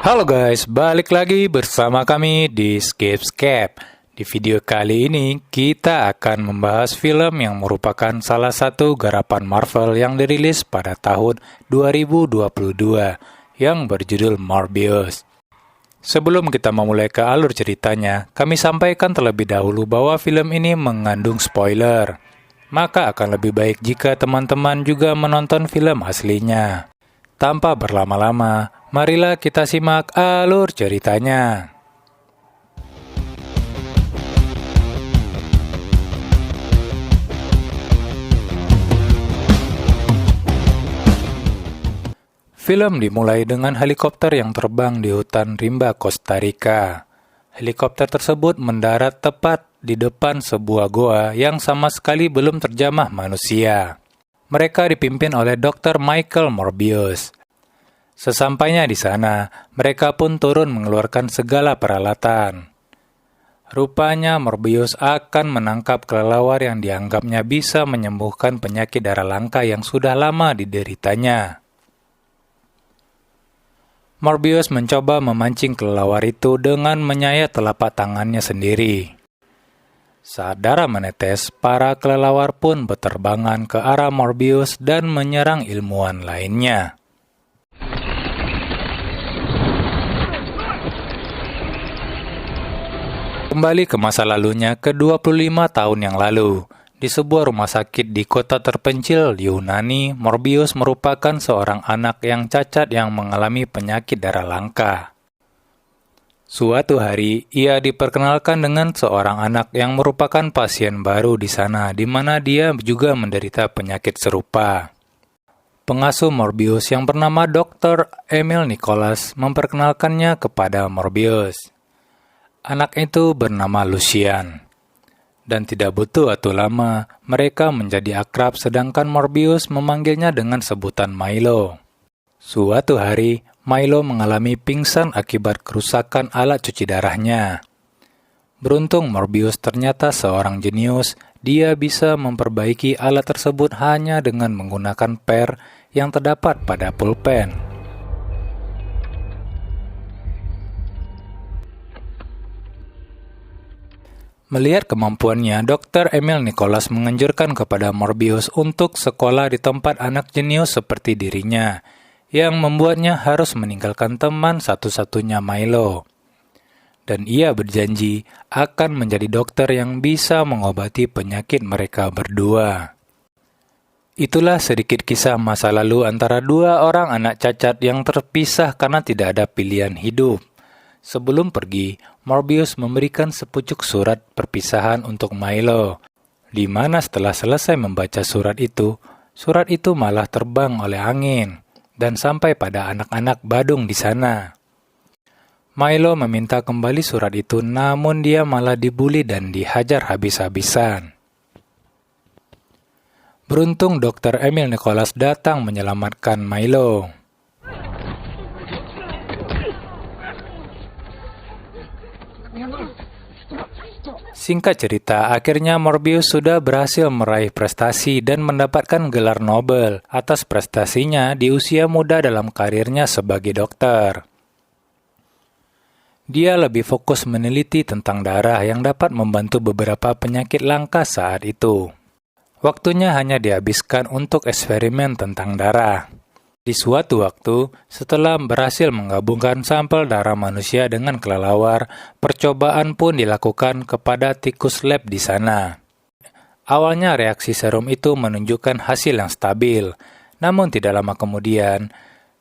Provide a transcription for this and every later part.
Halo guys, balik lagi bersama kami di Skipscape. Di video kali ini, kita akan membahas film yang merupakan salah satu garapan Marvel yang dirilis pada tahun 2022, yang berjudul Morbius. Sebelum kita memulai ke alur ceritanya, kami sampaikan terlebih dahulu bahwa film ini mengandung spoiler. Maka akan lebih baik jika teman-teman juga menonton film aslinya. Tanpa berlama-lama, marilah kita simak alur ceritanya. Film dimulai dengan helikopter yang terbang di hutan rimba Costa Rica. Helikopter tersebut mendarat tepat di depan sebuah goa yang sama sekali belum terjamah manusia. Mereka dipimpin oleh Dr. Michael Morbius. Sesampainya di sana, mereka pun turun mengeluarkan segala peralatan. Rupanya Morbius akan menangkap kelelawar yang dianggapnya bisa menyembuhkan penyakit darah langka yang sudah lama dideritanya. Morbius mencoba memancing kelelawar itu dengan menyayat telapak tangannya sendiri. Saat darah menetes, para kelelawar pun berterbangan ke arah Morbius dan menyerang ilmuwan lainnya. Kembali ke masa lalunya ke 25 tahun yang lalu. Di sebuah rumah sakit di kota terpencil di Yunani, Morbius merupakan seorang anak yang cacat yang mengalami penyakit darah langka. Suatu hari, ia diperkenalkan dengan seorang anak yang merupakan pasien baru di sana, di mana dia juga menderita penyakit serupa. Pengasuh Morbius yang bernama Dr. Emil Nicholas memperkenalkannya kepada Morbius. Anak itu bernama Lucian. Dan tidak butuh waktu lama, mereka menjadi akrab sedangkan Morbius memanggilnya dengan sebutan Milo. Suatu hari, Milo mengalami pingsan akibat kerusakan alat cuci darahnya. Beruntung Morbius ternyata seorang jenius, dia bisa memperbaiki alat tersebut hanya dengan menggunakan per yang terdapat pada pulpen. Melihat kemampuannya, Dr. Emil Nicholas menganjurkan kepada Morbius untuk sekolah di tempat anak jenius seperti dirinya, yang membuatnya harus meninggalkan teman satu-satunya Milo. Dan ia berjanji akan menjadi dokter yang bisa mengobati penyakit mereka berdua. Itulah sedikit kisah masa lalu antara dua orang anak cacat yang terpisah karena tidak ada pilihan hidup. Sebelum pergi, Morbius memberikan sepucuk surat perpisahan untuk Milo, di mana setelah selesai membaca surat itu malah terbang oleh angin dan sampai pada anak-anak Badung di sana. Milo meminta kembali surat itu, namun dia malah dibuli dan dihajar habis-habisan. Beruntung Dr. Emil Nicholas datang menyelamatkan Milo. Singkat cerita, akhirnya Morbius sudah berhasil meraih prestasi dan mendapatkan gelar Nobel atas prestasinya di usia muda dalam karirnya sebagai dokter. Dia lebih fokus meneliti tentang darah yang dapat membantu beberapa penyakit langka saat itu. Waktunya hanya dihabiskan untuk eksperimen tentang darah. Di suatu waktu, setelah berhasil menggabungkan sampel darah manusia dengan kelelawar, percobaan pun dilakukan kepada tikus lab di sana. Awalnya reaksi serum itu menunjukkan hasil yang stabil, namun tidak lama kemudian,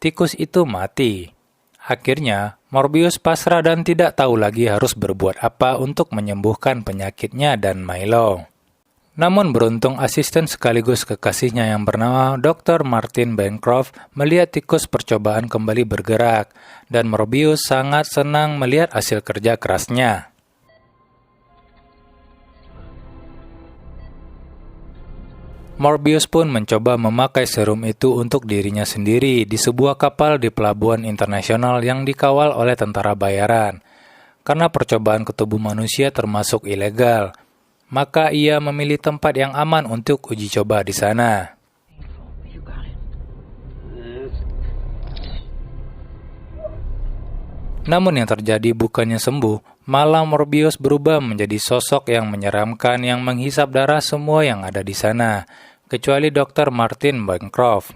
tikus itu mati. Akhirnya, Morbius pasrah dan tidak tahu lagi harus berbuat apa untuk menyembuhkan penyakitnya dan Milo. Namun beruntung asisten sekaligus kekasihnya yang bernama Dr. Martin Bancroft melihat tikus percobaan kembali bergerak, dan Morbius sangat senang melihat hasil kerja kerasnya. Morbius pun mencoba memakai serum itu untuk dirinya sendiri di sebuah kapal di pelabuhan internasional yang dikawal oleh tentara bayaran. Karena percobaan ke tubuh manusia termasuk ilegal, maka ia memilih tempat yang aman untuk uji coba di sana. Namun yang terjadi bukannya sembuh, malah Morbius berubah menjadi sosok yang menyeramkan yang menghisap darah semua yang ada di sana, kecuali Dr. Martin Bancroft.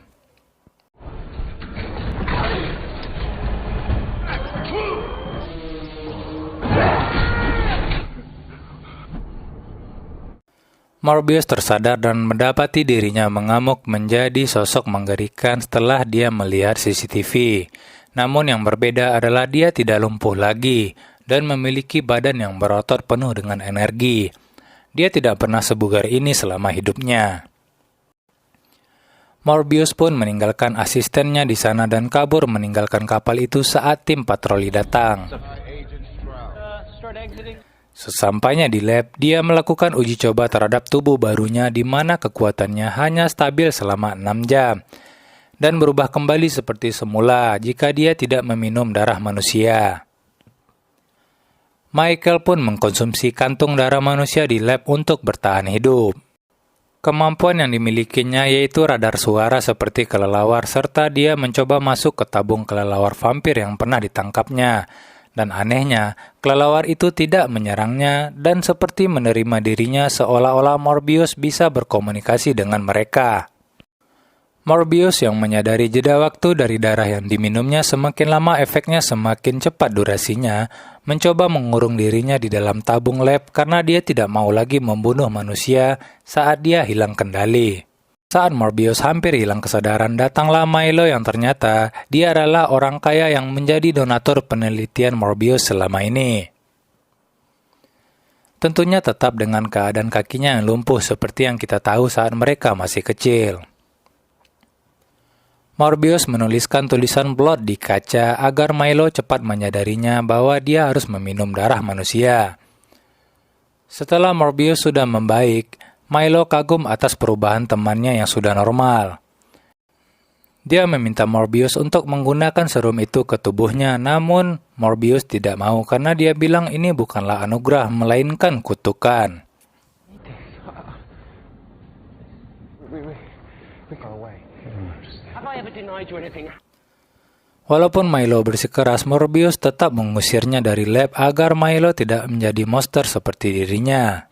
Morbius tersadar dan mendapati dirinya mengamuk menjadi sosok mengerikan setelah dia melihat CCTV. Namun yang berbeda adalah dia tidak lumpuh lagi dan memiliki badan yang berotot penuh dengan energi. Dia tidak pernah sebugar ini selama hidupnya. Morbius pun meninggalkan asistennya di sana dan kabur meninggalkan kapal itu saat tim patroli datang. Sesampainya di lab, dia melakukan uji coba terhadap tubuh barunya di mana kekuatannya hanya stabil selama 6 jam dan berubah kembali seperti semula jika dia tidak meminum darah manusia. Michael pun mengkonsumsi kantung darah manusia di lab untuk bertahan hidup. Kemampuan yang dimilikinya yaitu radar suara seperti kelelawar serta dia mencoba masuk ke tabung kelelawar vampir yang pernah ditangkapnya. Dan anehnya, kelelawar itu tidak menyerangnya dan seperti menerima dirinya seolah-olah Morbius bisa berkomunikasi dengan mereka. Morbius yang menyadari jeda waktu dari darah yang diminumnya semakin lama efeknya semakin cepat durasinya, mencoba mengurung dirinya di dalam tabung lab karena dia tidak mau lagi membunuh manusia saat dia hilang kendali. Saat Morbius hampir hilang kesadaran, datanglah Milo yang ternyata dia adalah orang kaya yang menjadi donatur penelitian Morbius selama ini. Tentunya tetap dengan keadaan kakinya yang lumpuh seperti yang kita tahu saat mereka masih kecil. Morbius menuliskan tulisan blood di kaca agar Milo cepat menyadarinya bahwa dia harus meminum darah manusia. Setelah Morbius sudah membaik, Milo kagum atas perubahan temannya yang sudah normal. Dia meminta Morbius untuk menggunakan serum itu ke tubuhnya, namun Morbius tidak mau karena dia bilang ini bukanlah anugerah, melainkan kutukan. Walaupun Milo bersikeras, Morbius tetap mengusirnya dari lab agar Milo tidak menjadi monster seperti dirinya.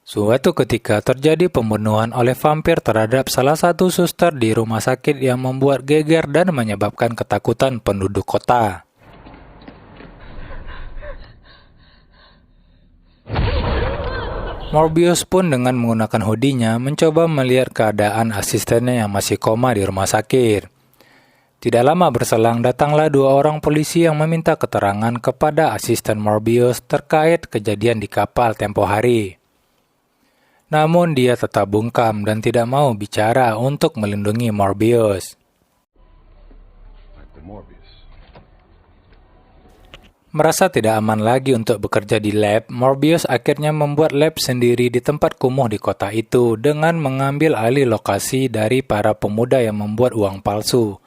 Suatu ketika terjadi pembunuhan oleh vampir terhadap salah satu suster di rumah sakit yang membuat geger dan menyebabkan ketakutan penduduk kota. Morbius pun dengan menggunakan hoodie-nya mencoba melihat keadaan asistennya yang masih koma di rumah sakit. Tidak lama berselang datanglah 2 orang polisi yang meminta keterangan kepada asisten Morbius terkait kejadian di kapal tempo hari. Namun dia tetap bungkam dan tidak mau bicara untuk melindungi Morbius. Merasa tidak aman lagi untuk bekerja di lab, Morbius akhirnya membuat lab sendiri di tempat kumuh di kota itu dengan mengambil alih lokasi dari para pemuda yang membuat uang palsu.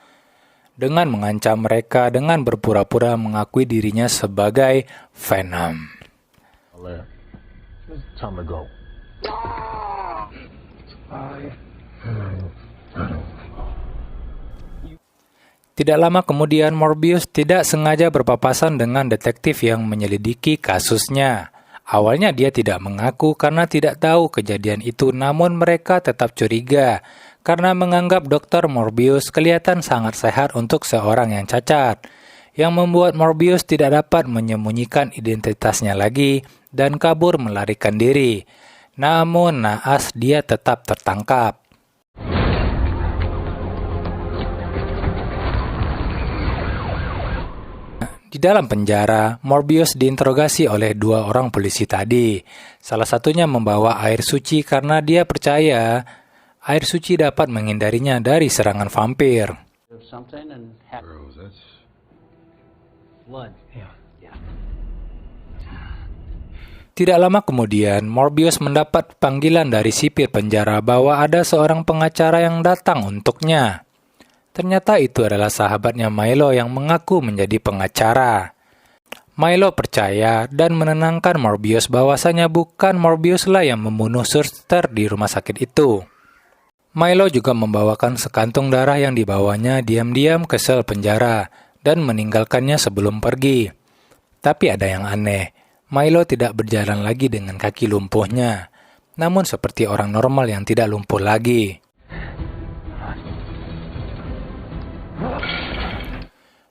Dengan mengancam mereka dengan berpura-pura mengakui dirinya sebagai Venom. Tidak lama kemudian, Morbius tidak sengaja berpapasan dengan detektif yang menyelidiki kasusnya. Awalnya dia tidak mengaku karena tidak tahu kejadian itu, namun mereka tetap curiga karena menganggap Dr. Morbius kelihatan sangat sehat untuk seorang yang cacat, yang membuat Morbius tidak dapat menyembunyikan identitasnya lagi dan kabur melarikan diri. Namun naas dia tetap tertangkap. Di dalam penjara, Morbius diinterogasi oleh 2 orang polisi tadi. Salah satunya membawa air suci karena dia percaya air suci dapat menghindarinya dari serangan vampir. Tidak lama kemudian, Morbius mendapat panggilan dari sipir penjara bahwa ada seorang pengacara yang datang untuknya. Ternyata itu adalah sahabatnya Milo yang mengaku menjadi pengacara. Milo percaya dan menenangkan Morbius bahwasanya bukan Morbiuslah yang membunuh suster di rumah sakit itu. Milo juga membawakan sekantung darah yang dibawanya diam-diam ke sel penjara dan meninggalkannya sebelum pergi. Tapi ada yang aneh, Milo tidak berjalan lagi dengan kaki lumpuhnya, namun seperti orang normal yang tidak lumpuh lagi.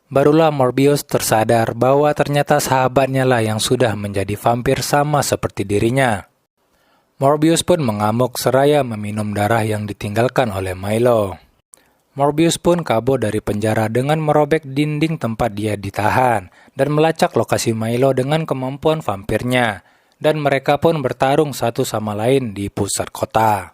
Barulah Morbius tersadar bahwa ternyata sahabatnya lah yang sudah menjadi vampir sama seperti dirinya. Morbius pun mengamuk seraya meminum darah yang ditinggalkan oleh Milo. Morbius pun kabur dari penjara dengan merobek dinding tempat dia ditahan dan melacak lokasi Milo dengan kemampuan vampirnya. Dan mereka pun bertarung satu sama lain di pusat kota.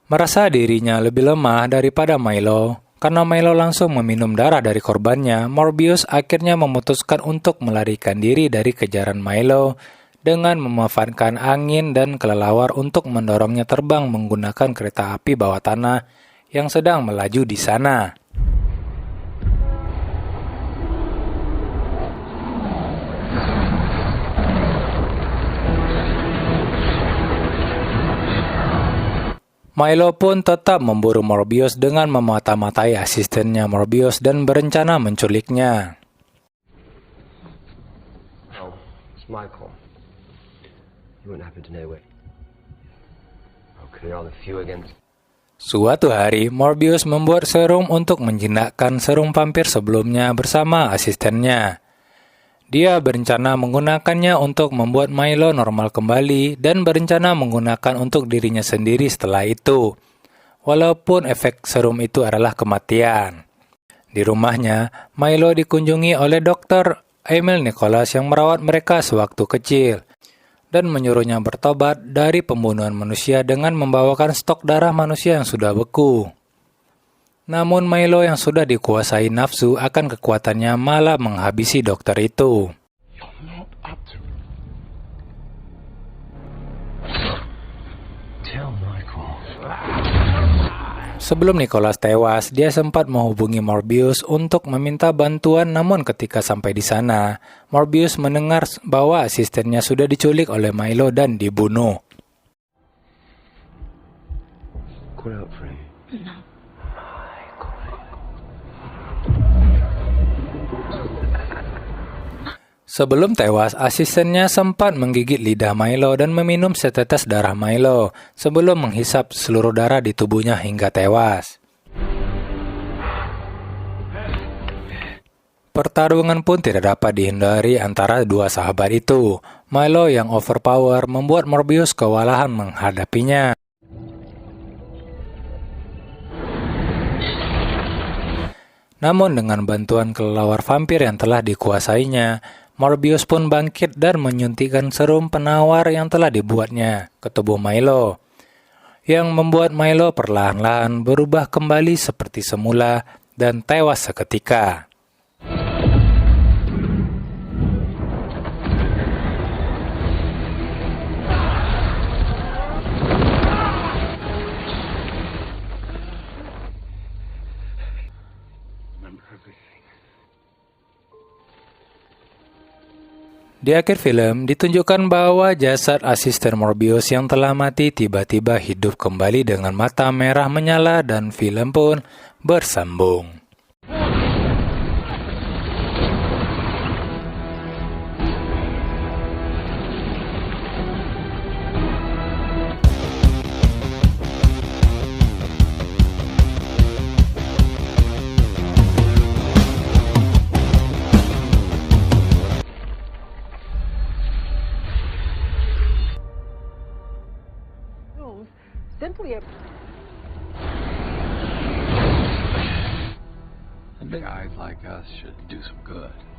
Merasa dirinya lebih lemah daripada Milo, karena Milo langsung meminum darah dari korbannya, Morbius akhirnya memutuskan untuk melarikan diri dari kejaran Milo dengan memanfaatkan angin dan kelelawar untuk mendorongnya terbang menggunakan kereta api bawah tanah yang sedang melaju di sana. Milo pun tetap memburu Morbius dengan memata-matai asistennya Morbius dan berencana menculiknya. Oh, it's Michael. You wouldn't happen to know it. Okay, are the few against. Suatu hari, Morbius membuat serum untuk menjinakkan serum vampir sebelumnya bersama asistennya. Dia berencana menggunakannya untuk membuat Milo normal kembali dan berencana menggunakan untuk dirinya sendiri setelah itu. Walaupun efek serum itu adalah kematian. Di rumahnya, Milo dikunjungi oleh Dr. Emil Nicholas yang merawat mereka sewaktu kecil dan menyuruhnya bertobat dari pembunuhan manusia dengan membawakan stok darah manusia yang sudah beku. Namun Milo yang sudah dikuasai nafsu akan kekuatannya malah menghabisi dokter itu. Sebelum Nicholas tewas, dia sempat menghubungi Morbius untuk meminta bantuan, namun ketika sampai di sana, Morbius mendengar bahwa asistennya sudah diculik oleh Milo dan dibunuh. Sebelum tewas, asistennya sempat menggigit lidah Milo dan meminum setetes darah Milo sebelum menghisap seluruh darah di tubuhnya hingga tewas. Pertarungan pun tidak dapat dihindari antara dua sahabat itu. Milo yang overpower membuat Morbius kewalahan menghadapinya. Namun dengan bantuan kelelawar vampir yang telah dikuasainya, Morbius pun bangkit dan menyuntikkan serum penawar yang telah dibuatnya ke tubuh Milo, yang membuat Milo perlahan-lahan berubah kembali seperti semula dan tewas seketika. Di akhir film, ditunjukkan bahwa jasad asisten Morbius yang telah mati tiba-tiba hidup kembali dengan mata merah menyala dan film pun bersambung. Simply I think guys like us should do some good.